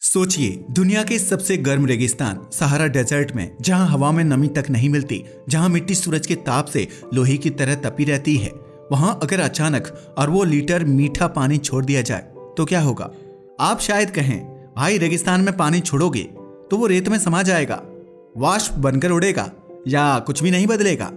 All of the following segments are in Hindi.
सोचिए, दुनिया के सबसे गर्म रेगिस्तान सहारा डेजर्ट में, जहां हवा में नमी तक नहीं मिलती, जहां मिट्टी सूरज के ताप से लोहे की तरह तपी रहती है, वहां अगर अचानक अरबों लीटर मीठा पानी छोड़ दिया जाए तो क्या होगा? आप शायद कहें, भाई रेगिस्तान में पानी छोड़ोगे तो वो रेत में समा जाएगा, वाष्प बनकर उड़ेगा या कुछ भी नहीं बदलेगा।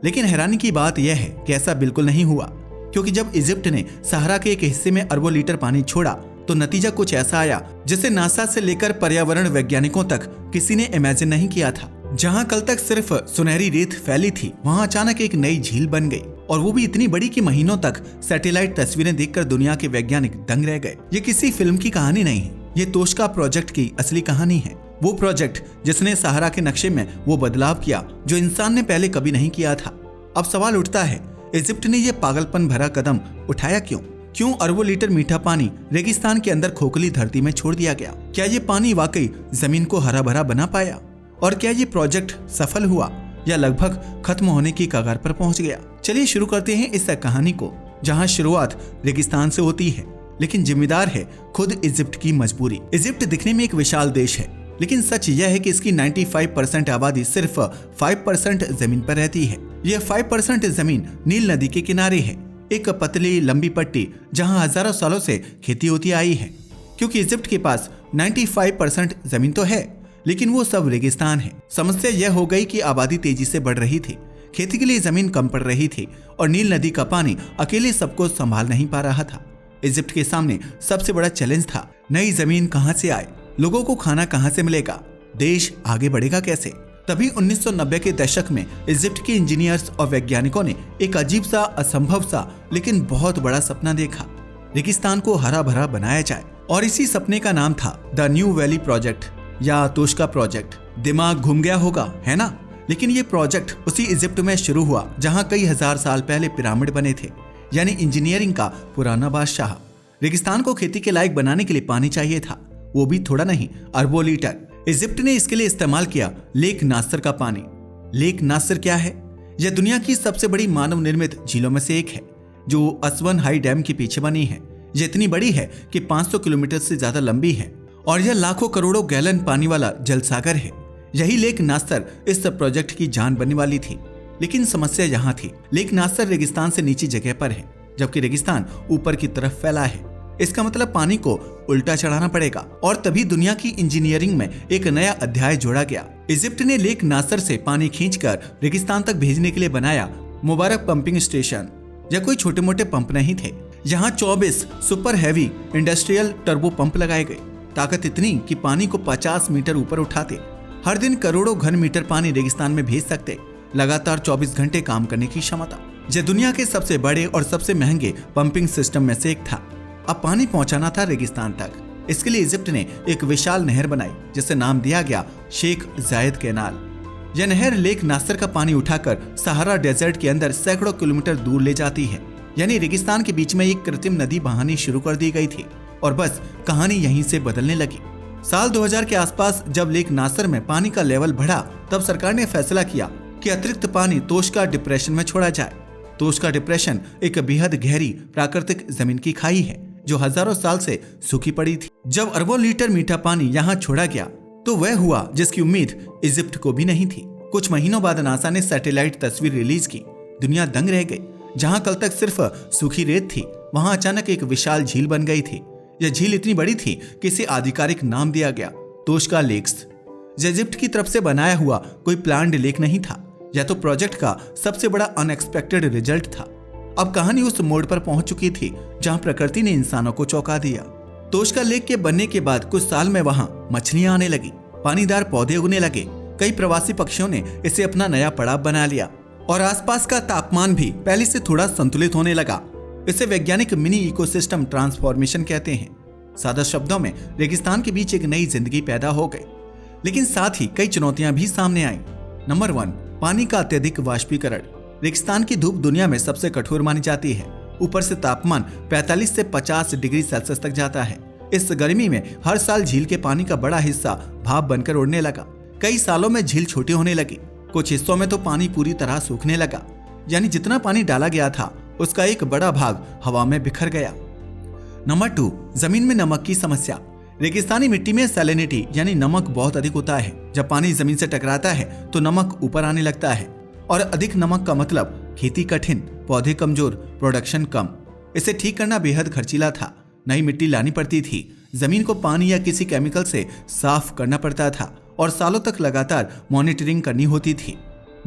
लेकिन हैरानी की बात यह है कि ऐसा बिल्कुल नहीं हुआ, क्योंकि जब इजिप्ट ने सहारा के एक हिस्से में अरबों लीटर पानी छोड़ा तो नतीजा कुछ ऐसा आया जिसे नासा से लेकर पर्यावरण वैज्ञानिकों तक किसी ने इमेजिन नहीं किया था। जहां कल तक सिर्फ सुनहरी रेत फैली थी, वहां अचानक एक नई झील बन गई, और वो भी इतनी बड़ी कि महीनों तक सैटेलाइट तस्वीरें देखकर दुनिया के वैज्ञानिक दंग रह गए। ये किसी फिल्म की कहानी नहीं है, ये तोशका प्रोजेक्ट की असली कहानी है। वो प्रोजेक्ट जिसने सहारा के नक्शे में वो बदलाव किया जो इंसान ने पहले कभी नहीं किया था। अब सवाल उठता है, इजिप्ट ने ये पागलपन भरा कदम उठाया क्यों? क्यों अरबों लीटर मीठा पानी रेगिस्तान के अंदर खोखली धरती में छोड़ दिया गया? क्या ये पानी वाकई जमीन को हरा भरा बना पाया? और क्या ये प्रोजेक्ट सफल हुआ या लगभग खत्म होने की कगार पर पहुंच गया? चलिए शुरू करते हैं इस कहानी को, जहां शुरुआत रेगिस्तान से होती है, लेकिन जिम्मेदार है खुद इजिप्ट की मजबूरी। इजिप्ट दिखने में एक विशाल देश है, लेकिन सच यह है कि इसकी 95% आबादी सिर्फ 5% जमीन पर रहती है। यह 5% जमीन नील नदी के किनारे है, एक पतली लंबी पट्टी जहां हजारों सालों से खेती होती आई है। क्योंकि इजिप्ट के पास 95% जमीन तो है, लेकिन वो सब रेगिस्तान है। समस्या यह हो गई कि आबादी तेजी से बढ़ रही थी, खेती के लिए जमीन कम पड़ रही थी, और नील नदी का पानी अकेले सबको संभाल नहीं पा रहा था। इजिप्ट के सामने सबसे बड़ा चैलेंज था, नई जमीन कहां से आए, लोगों को खाना कहां से मिलेगा, देश आगे बढ़ेगा कैसे? तभी 1990 के दशक में इजिप्ट के इंजीनियर्स और वैज्ञानिकों ने एक अजीब सा, असंभव सा, लेकिन बहुत बड़ा सपना देखा। रेगिस्तान को हरा भरा बनाया जाए, और इसी सपने का नाम था द न्यू वैली प्रोजेक्ट या तोशका प्रोजेक्ट। दिमाग घूम गया होगा, है ना? लेकिन ये प्रोजेक्ट उसी इजिप्ट में शुरू हुआ जहां कई हजार साल पहले पिरामिड बने थे, यानी इंजीनियरिंग का पुराना बादशाह। रेगिस्तान को खेती के लायक बनाने के लिए पानी चाहिए था, वो भी थोड़ा नहीं, अरबों लीटर। इजिप्ट ने इसके लिए इस्तेमाल किया लेक नासर का पानी। लेक नासर क्या है? यह दुनिया की सबसे बड़ी मानव निर्मित झीलों में से एक है, जो असवन हाई डैम के पीछे बनी है। यह इतनी बड़ी है कि 500 किलोमीटर से ज्यादा लंबी है, और यह लाखों करोड़ों गैलन पानी वाला जल सागर है। यही लेक नासर इस प्रोजेक्ट की जान बनने वाली थी। लेकिन समस्या यहाँ थी, लेक नासर रेगिस्तान से नीची जगह पर है, जबकि रेगिस्तान ऊपर की तरफ फैला है। इसका मतलब पानी को उल्टा चढ़ाना पड़ेगा, और तभी दुनिया की इंजीनियरिंग में एक नया अध्याय जोड़ा गया। इजिप्ट ने लेक नासर से पानी खींचकर रेगिस्तान तक भेजने के लिए बनाया मुबारक पंपिंग स्टेशन। यह कोई छोटे मोटे पंप नहीं थे, यहाँ 24 super heavy industrial turbo pump लगाए गए। ताकत इतनी कि पानी को 50 मीटर ऊपर उठाते, हर दिन करोड़ों घन मीटर पानी रेगिस्तान में भेज सकते, लगातार 24 घंटे काम करने की क्षमता। यह दुनिया के सबसे बड़े और सबसे महंगे पंपिंग सिस्टम में से एक था। अब पानी पहुंचाना था रेगिस्तान तक। इसके लिए इजिप्ट ने एक विशाल नहर बनाई, जिसे नाम दिया गया शेख जायद कैनाल। यह नहर लेक नासर का पानी उठाकर सहारा डेजर्ट के अंदर सैकड़ों किलोमीटर दूर ले जाती है, यानी रेगिस्तान के बीच में एक कृत्रिम नदी बहानी शुरू कर दी गई थी, और बस कहानी यहीं से बदलने लगी। साल 2000 के आसपास जब लेक नासर में पानी का लेवल बढ़ा, तब सरकार ने फैसला किया कि अतिरिक्त पानी तोशका डिप्रेशन में छोड़ा जाए। तोशका डिप्रेशन एक बेहद गहरी प्राकृतिक जमीन की खाई है, जो हजारों साल से सूखी पड़ी थी। जब अरबों लीटर मीठा पानी यहाँ छोड़ा गया, तो वह हुआ जिसकी उम्मीद इजिप्ट को भी नहीं थी। कुछ महीनों बाद नासा ने सैटेलाइट तस्वीर रिलीज की। दुनिया दंग रह गई। जहाँ कल तक सिर्फ सूखी रेत थी, वहाँ अचानक एक विशाल झील बन गई थी। यह झील इतनी बड़ी थी कि इसे आधिकारिक नाम दिया गया तोशका लेक्स। इजिप्ट की तरफ से बनाया हुआ कोई प्लान्ड लेक नहीं था, यह तो प्रोजेक्ट का सबसे बड़ा अनएक्सपेक्टेड रिजल्ट था। अब कहानी उस मोड़ पर पहुंच चुकी थी जहां प्रकृति ने इंसानों को चौंका दिया। तोशका लेक के बनने के बाद कुछ साल में वहां मछलियां आने लगी, पानीदार पौधे उगने लगे, कई प्रवासी पक्षियों ने इसे अपना नया पड़ाव बना लिया, और आसपास का तापमान भी पहले से थोड़ा संतुलित होने लगा। इसे वैज्ञानिक मिनी इकोसिस्टम ट्रांसफॉर्मेशन कहते हैं। सादा शब्दों में रेगिस्तान के बीच एक नई जिंदगी पैदा हो गई, लेकिन साथ ही कई चुनौतियां भी सामने आई। नंबर 1, पानी का अत्यधिक वाष्पीकरण। रेगिस्तान की धूप दुनिया में सबसे कठोर मानी जाती है। ऊपर से तापमान 45 से 50 डिग्री सेल्सियस तक जाता है। इस गर्मी में हर साल झील के पानी का बड़ा हिस्सा भाप बनकर उड़ने लगा। कई सालों में झील छोटी होने लगी। कुछ हिस्सों में तो पानी पूरी तरह सूखने लगा, यानी जितना पानी डाला गया था उसका एक बड़ा भाग हवा में बिखर गया। नंबर 2, जमीन में नमक की समस्या। रेगिस्तानी मिट्टी में सैलिनिटी यानी नमक बहुत अधिक होता है। जब पानी जमीन से टकराता है तो नमक ऊपर आने लगता है और अधिक नमक का मतलब खेती कठिन, पौधे कमजोर, प्रोडक्शन कम। इसे ठीक करना बेहद खर्चीला था। नई मिट्टी लानी पड़ती थी, जमीन को पानी या किसी केमिकल से साफ करना पड़ता था और सालों तक लगातार मॉनिटरिंग करनी होती थी।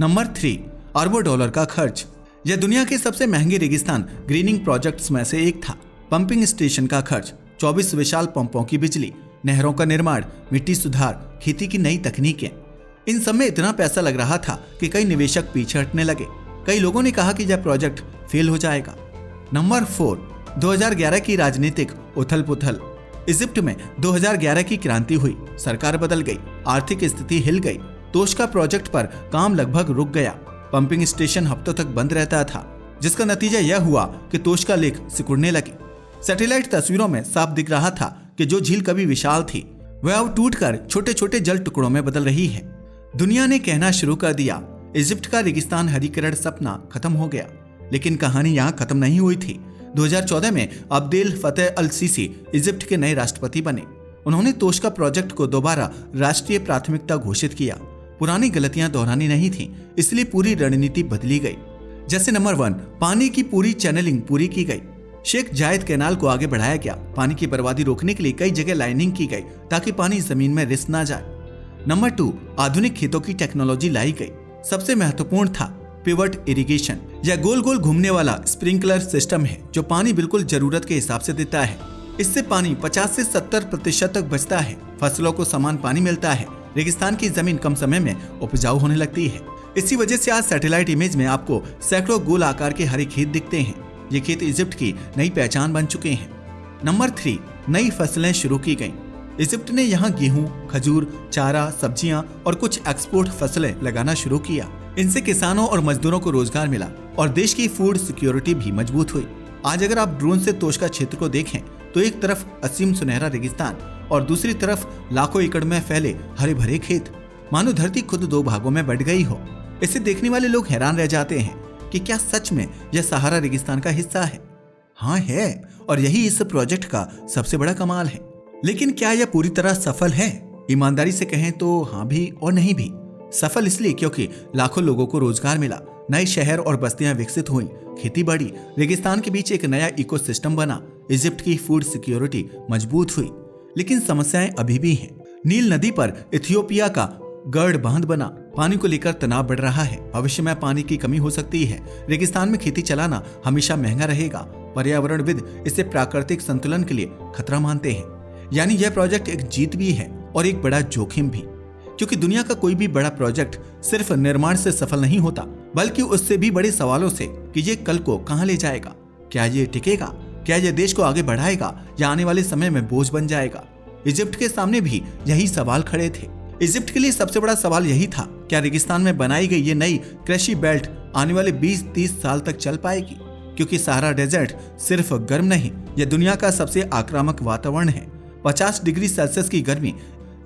नंबर 3, अरबों डॉलर का खर्च। यह दुनिया के सबसे महंगे रेगिस्तान ग्रीनिंग प्रोजेक्ट्स में से एक था। पंपिंग स्टेशन का खर्च, 24 विशाल पंपों की बिजली, नहरों का निर्माण, मिट्टी सुधार, खेती की नई तकनीकें, इन सब में इतना पैसा लग रहा था कि कई निवेशक पीछे हटने लगे। कई लोगों ने कहा कि यह प्रोजेक्ट फेल हो जाएगा। नंबर 4, 2011 की राजनीतिक उथल पुथल। इजिप्ट में 2011 की क्रांति हुई, सरकार बदल गई, आर्थिक स्थिति हिल गई। तोशका प्रोजेक्ट पर काम लगभग रुक गया। पंपिंग स्टेशन हफ्तों तक बंद रहता था, जिसका नतीजा यह हुआ कि तोशका लेक सिकुड़ने लगी। सैटेलाइट तस्वीरों में साफ दिख रहा था कि जो झील कभी विशाल थी वह अब टूटकर छोटे छोटे जल टुकड़ों में बदल रही है। दुनिया ने कहना शुरू कर दिया, इजिप्ट का रेगिस्तान हरीकरण सपना खत्म हो गया। लेकिन कहानी यहाँ खत्म नहीं हुई थी। 2014 में अब्देल फतेह अल सीसी इजिप्ट के नए राष्ट्रपति बने। उन्होंने तोशका प्रोजेक्ट को दोबारा राष्ट्रीय प्राथमिकता घोषित किया। पुरानी गलतियां दोहरानी नहीं थी, इसलिए पूरी रणनीति बदली गई। जैसे नंबर 1, पानी की पूरी चैनलिंग पूरी की गई। शेख जायद कैनाल को आगे बढ़ाया गया। पानी की बर्बादी रोकने के लिए कई जगह लाइनिंग की गई ताकि पानी जमीन में रिस ना जाए। नंबर 2, आधुनिक खेतों की टेक्नोलॉजी लाई गई। सबसे महत्वपूर्ण था पिवट इरिगेशन। यह गोल गोल घूमने वाला स्प्रिंकलर सिस्टम है जो पानी बिल्कुल जरूरत के हिसाब से देता है। इससे पानी 50 से 70% तक बचता है। फसलों को समान पानी मिलता है। रेगिस्तान की जमीन कम समय में उपजाऊ होने लगती है। इसी वजह से आज सैटेलाइट इमेज में आपको सैकड़ों गोल आकार के हरे खेत दिखते हैं। ये खेत इजिप्ट की नई पहचान बन चुके हैं। नंबर 3, नई फसलें शुरू की गईं। इजिप्ट ने यहाँ गेहूं, खजूर, चारा, सब्जियां और कुछ एक्सपोर्ट फसलें लगाना शुरू किया। इनसे किसानों और मजदूरों को रोजगार मिला और देश की फूड सिक्योरिटी भी मजबूत हुई। आज अगर आप ड्रोन से तोशका क्षेत्र को देखें तो एक तरफ असीम सुनहरा रेगिस्तान और दूसरी तरफ लाखों एकड़ में फैले हरे भरे खेत, मानो धरती खुद 2 भागों में बट गई हो। इसे देखने वाले लोग हैरान रह जाते हैं कि क्या सच में यह सहारा रेगिस्तान का हिस्सा है? हाँ है, और यही इस प्रोजेक्ट का सबसे बड़ा कमाल है। लेकिन क्या यह पूरी तरह सफल है? ईमानदारी से कहें तो हाँ भी और नहीं भी। सफल इसलिए क्योंकि लाखों लोगों को रोजगार मिला, नए शहर और बस्तियां विकसित हुई, खेती बढ़ी, रेगिस्तान के बीच एक नया इकोसिस्टम बना, इजिप्ट की फूड सिक्योरिटी मजबूत हुई। लेकिन समस्याएं अभी भी हैं। नील नदी पर इथियोपिया का गढ़ बांध बना, पानी को लेकर तनाव बढ़ रहा है। भविष्य में पानी की कमी हो सकती है। रेगिस्तान में खेती चलाना हमेशा महंगा रहेगा। पर्यावरणविद इसे प्राकृतिक संतुलन के लिए खतरा मानते हैं। यानी यह प्रोजेक्ट एक जीत भी है और एक बड़ा जोखिम भी, क्योंकि दुनिया का कोई भी बड़ा प्रोजेक्ट सिर्फ निर्माण से सफल नहीं होता, बल्कि उससे भी बड़े सवालों से कि ये कल को कहां ले जाएगा। क्या ये टिकेगा? क्या यह देश को आगे बढ़ाएगा या आने वाले समय में बोझ बन जाएगा? इजिप्ट के सामने भी यही सवाल खड़े थे। इजिप्ट के लिए सबसे बड़ा सवाल यही था, क्या रेगिस्तान में बनाई गई ये नई कृषि बेल्ट आने वाले 20-30 साल तक चल पाएगी? क्योंकि सहारा डेजर्ट सिर्फ गर्म नहीं, यह दुनिया का सबसे आक्रामक वातावरण है। 50 डिग्री सेल्सियस की गर्मी,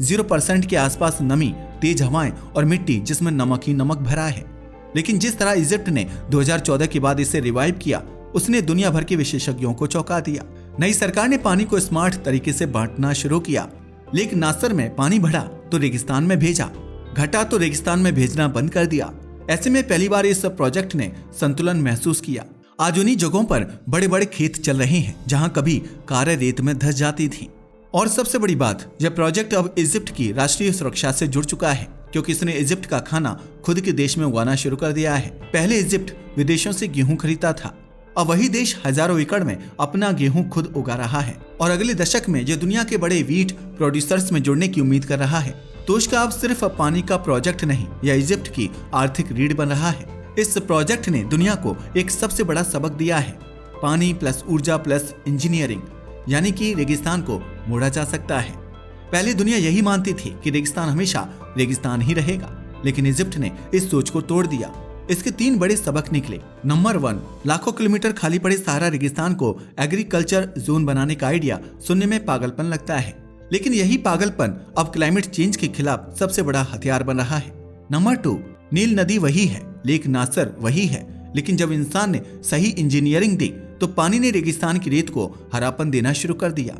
0% के आसपास नमी, तेज हवाएं और मिट्टी जिसमें नमक ही नमक भरा है। लेकिन जिस तरह इजिप्ट ने 2014 के बाद इसे रिवाइव किया, उसने दुनिया भर के विशेषज्ञों को चौंका दिया। नई सरकार ने पानी को स्मार्ट तरीके से बांटना शुरू किया। लेक नासर में पानी बढ़ा तो रेगिस्तान में भेजा, घटा तो रेगिस्तान में भेजना बंद कर दिया। ऐसे में पहली बार इस प्रोजेक्ट ने संतुलन महसूस किया। आज उन्हीं जगहों पर बड़े बड़े खेत चल रहे हैं जहां कभी कारें रेत में धंस जाती थी। और सबसे बड़ी बात, यह प्रोजेक्ट अब इजिप्ट की राष्ट्रीय सुरक्षा से जुड़ चुका है, क्योंकि इसने इजिप्ट का खाना खुद के देश में उगाना शुरू कर दिया है। पहले इजिप्ट विदेशों से गेहूं खरीदता था, अब वही देश हजारों एकड़ में अपना गेहूं खुद उगा रहा है और अगले दशक में यह दुनिया के बड़े वीट प्रोड्यूसर्स में जुड़ने की उम्मीद कर रहा है। तोशका अब सिर्फ पानी का प्रोजेक्ट नहीं, यह इजिप्ट की आर्थिक रीढ़ बन रहा है। इस प्रोजेक्ट ने दुनिया को एक सबसे बड़ा सबक दिया है, पानी प्लस ऊर्जा प्लस इंजीनियरिंग, यानी कि रेगिस्तान को मोड़ा जा सकता है। पहले दुनिया यही मानती थी कि रेगिस्तान हमेशा रेगिस्तान ही रहेगा, लेकिन इजिप्ट ने इस सोच को तोड़ दिया। इसके 3 बड़े सबक निकले। नंबर 1, लाखों किलोमीटर खाली पड़े सहारा रेगिस्तान को एग्रीकल्चर जोन बनाने का आइडिया सुनने में पागलपन लगता है, लेकिन यही पागलपन अब क्लाइमेट चेंज के खिलाफ सबसे बड़ा हथियार बन रहा है। नंबर 2, नील नदी वही है, लेक नासर वही है, लेकिन जब इंसान ने सही इंजीनियरिंग दी तो पानी ने रेगिस्तान की रेत को हरापन देना शुरू कर दिया।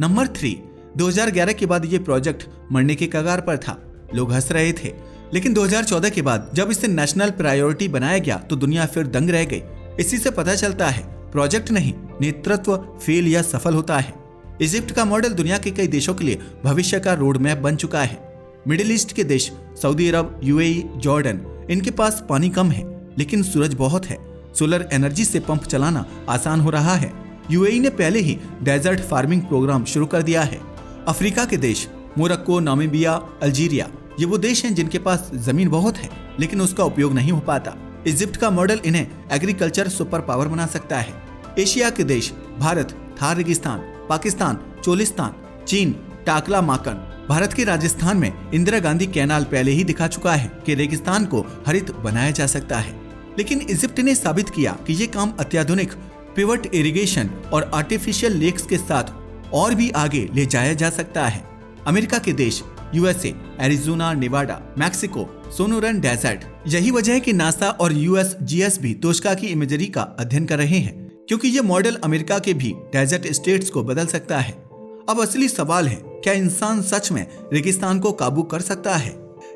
नंबर 3, 2011 के बाद ये प्रोजेक्ट मरने के कगार पर था। लोग हंस रहे थे, लेकिन 2014 के बाद जब इसे नेशनल प्रायोरिटी बनाया गया तो दुनिया फिर दंग रह गई। इसी से पता चलता है प्रोजेक्ट नहीं, नेतृत्व फेल या सफल होता है। इजिप्ट का मॉडल दुनिया के कई देशों के लिए भविष्य का रोड मैप बन चुका है। मिडिल ईस्ट के देश सऊदी अरब, यूएई, जॉर्डन, इनके पास पानी कम है लेकिन सूरज बहुत है। सोलर एनर्जी से पंप चलाना आसान हो रहा है। यूएई ने पहले ही डेजर्ट फार्मिंग प्रोग्राम शुरू कर दिया है। अफ्रीका के देश मोरक्को, नामीबिया, अल्जीरिया, ये वो देश हैं जिनके पास जमीन बहुत है लेकिन उसका उपयोग नहीं हो पाता। इजिप्ट का मॉडल इन्हें एग्रीकल्चर सुपर पावर बना सकता है। एशिया के देश भारत, थार रेगिस्तान, पाकिस्तान, चोलिस्तान, चीन, टाकला माकन। भारत के राजस्थान में इंदिरा गांधी कैनाल पहले ही दिखा चुका है कि रेगिस्तान को हरित बनाया जा सकता है। लेकिन इजिप्ट ने साबित किया कि ये काम अत्याधुनिक पिवट इरिगेशन और आर्टिफिशियल लेक्स के साथ और भी आगे ले जाया जा सकता है। अमेरिका के देश USA, Arizona, Nevada, Mexico, Sonoran desert. यही वजह है कि नासा और यूएसजीएस भी तोशका की इमेजरी का अध्ययन कर रहे हैं, क्योंकि ये मॉडल अमेरिका के भी डेजर्ट स्टेट्स को बदल सकता है। अब असली सवाल है, क्या इंसान सच में रेगिस्तान को काबू कर सकता है?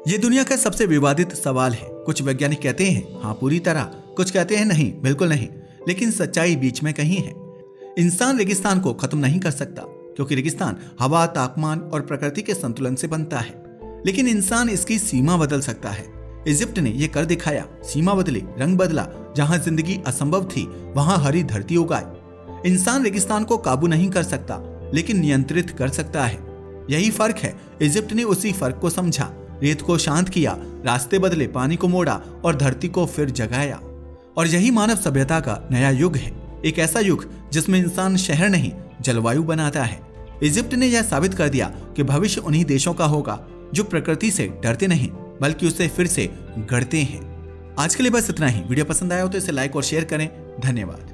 ये दुनिया का सबसे विवादित सवाल है। कुछ वैज्ञानिक कहते हैं हाँ पूरी तरह, कुछ कहते हैं नहीं, बिल्कुल नहीं, लेकिन सच्चाई बीच में कहीं है। इंसान रेगिस्तान को खत्म नहीं कर सकता, क्योंकि रेगिस्तान हवा, तापमान और प्रकृति के संतुलन से बनता है, लेकिन इंसान इसकी सीमा बदल सकता है। इजिप्ट ने यह कर दिखाया, सीमा बदली, रंग बदला। जहां जिंदगी असंभव थी वहां हरी धरती उगाई। इंसान रेगिस्तान को काबू नहीं कर सकता लेकिन नियंत्रित कर सकता है। यही फर्क है। इजिप्ट ने उसी फर्क को समझा, रेत को शांत किया, रास्ते बदले, पानी को मोड़ा और धरती को फिर जगाया। और यही मानव सभ्यता का नया युग है, एक ऐसा युग जिसमें इंसान शहर नहीं जलवायु बनाता है। इजिप्ट ने यह साबित कर दिया कि भविष्य उन्हीं देशों का होगा जो प्रकृति से डरते नहीं बल्कि उसे फिर से गढ़ते हैं। आज के लिए बस इतना ही। वीडियो पसंद आया हो तो इसे लाइक और शेयर करें। धन्यवाद।